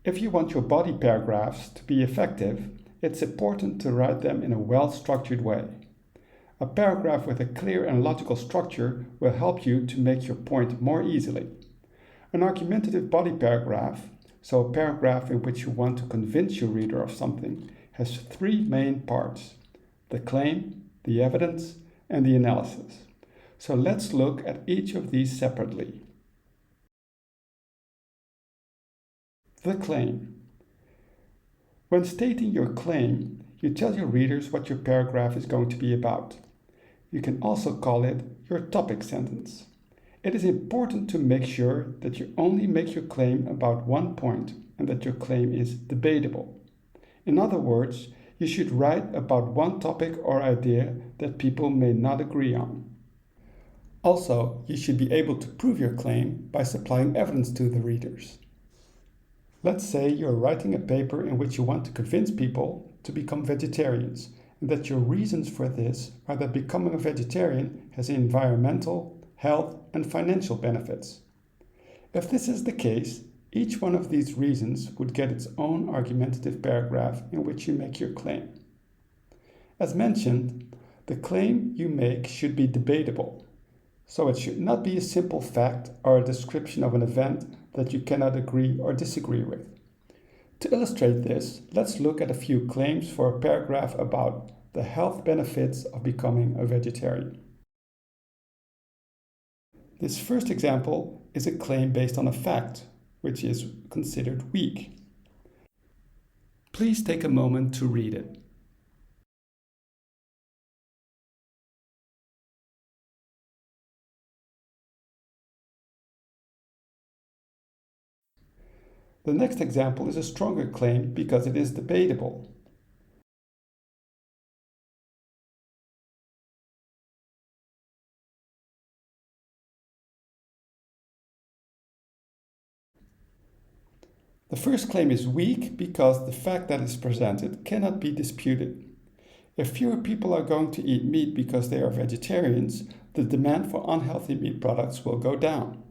If you want your body paragraphs to be effective, it's important to write them in a well-structured way. A paragraph with a clear and logical structure will help you to make your point more easily. An argumentative body paragraph, so a paragraph in which you want to convince your reader of something, has three main parts: the claim, the evidence, and the analysis. So let's look at each of these separately. The claim. When stating your claim, you tell your readers what your paragraph is going to be about. You can also call it your topic sentence. It is important to make sure that you only make your claim about one point and that your claim is debatable. In other words, you should write about one topic or idea that people may not agree on. Also, you should be able to prove your claim by supplying evidence to the readers. Let's say you're writing a paper in which you want to convince people to become vegetarians, and that your reasons for this are that becoming a vegetarian has environmental, health, and financial benefits. If this is the case, each one of these reasons would get its own argumentative paragraph in which you make your claim. As mentioned, the claim you make should be debatable. So it should not be a simple fact or a description of an event that you cannot agree or disagree with. To illustrate this, let's look at a few claims for a paragraph about the health benefits of becoming a vegetarian. This first example is a claim based on a fact, which is considered weak. Please take a moment to read it. The next example is a stronger claim because it is debatable. The first claim is weak because the fact that is presented cannot be disputed. If fewer people are going to eat meat because they are vegetarians, the demand for unhealthy meat products will go down.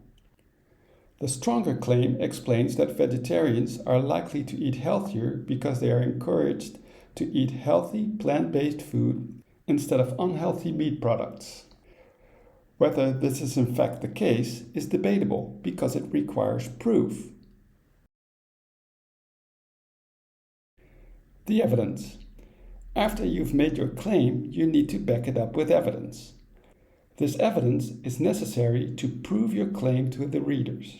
The stronger claim explains that vegetarians are likely to eat healthier because they are encouraged to eat healthy plant-based food instead of unhealthy meat products. Whether this is in fact the case is debatable because it requires proof. The evidence. After you've made your claim, you need to back it up with evidence. This evidence is necessary to prove your claim to the readers.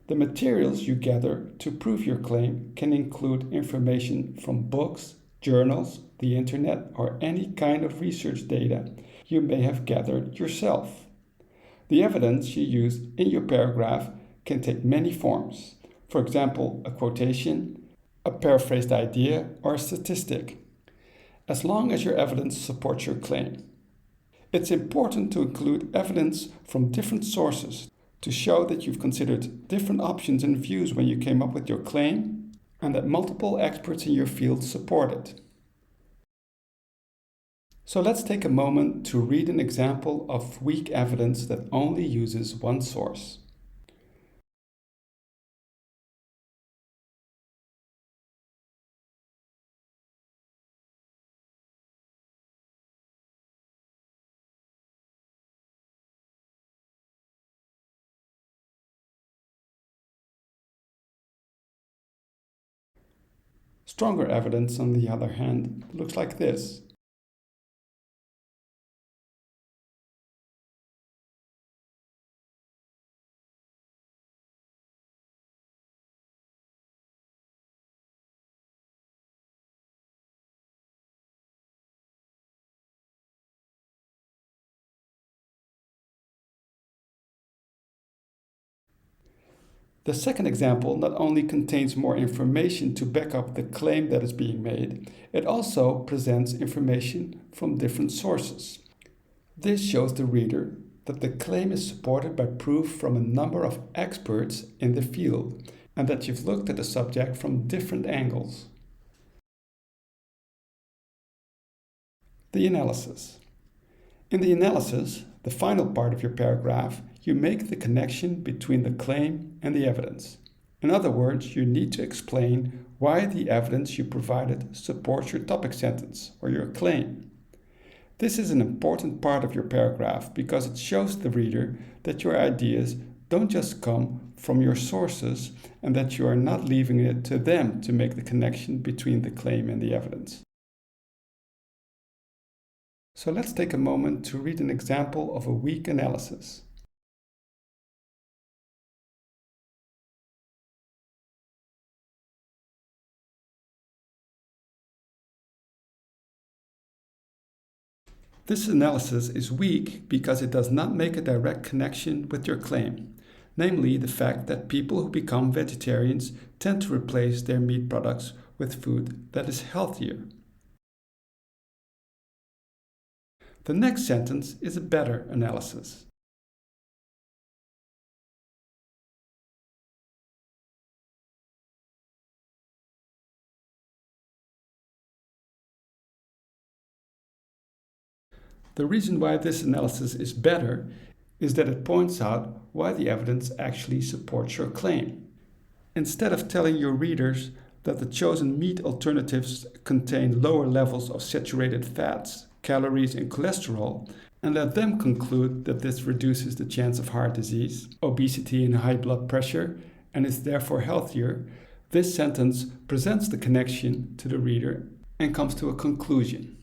The materials you gather to prove your claim can include information from books, journals, the internet, or any kind of research data you may have gathered yourself. The evidence you use in your paragraph can take many forms. For example, a quotation, a paraphrased idea, or a statistic, as long as your evidence supports your claim. It's important to include evidence from different sources to show that you've considered different options and views when you came up with your claim, and that multiple experts in your field support it. So let's take a moment to read an example of weak evidence that only uses one source. Stronger evidence, on the other hand, looks like this. The second example not only contains more information to back up the claim that is being made, it also presents information from different sources. This shows the reader that the claim is supported by proof from a number of experts in the field, and that you've looked at the subject from different angles. The analysis. In the analysis, the final part of your paragraph, you make the connection between the claim and the evidence. In other words, you need to explain why the evidence you provided supports your topic sentence or your claim. This is an important part of your paragraph because it shows the reader that your ideas don't just come from your sources and that you are not leaving it to them to make the connection between the claim and the evidence. So let's take a moment to read an example of a weak analysis. This analysis is weak because it does not make a direct connection with your claim, namely the fact that people who become vegetarians tend to replace their meat products with food that is healthier. The next sentence is a better analysis. The reason why this analysis is better is that it points out why the evidence actually supports your claim. Instead of telling your readers that the chosen meat alternatives contain lower levels of saturated fats, calories, and cholesterol, and let them conclude that this reduces the chance of heart disease, obesity, and high blood pressure, and is therefore healthier, this sentence presents the connection to the reader and comes to a conclusion.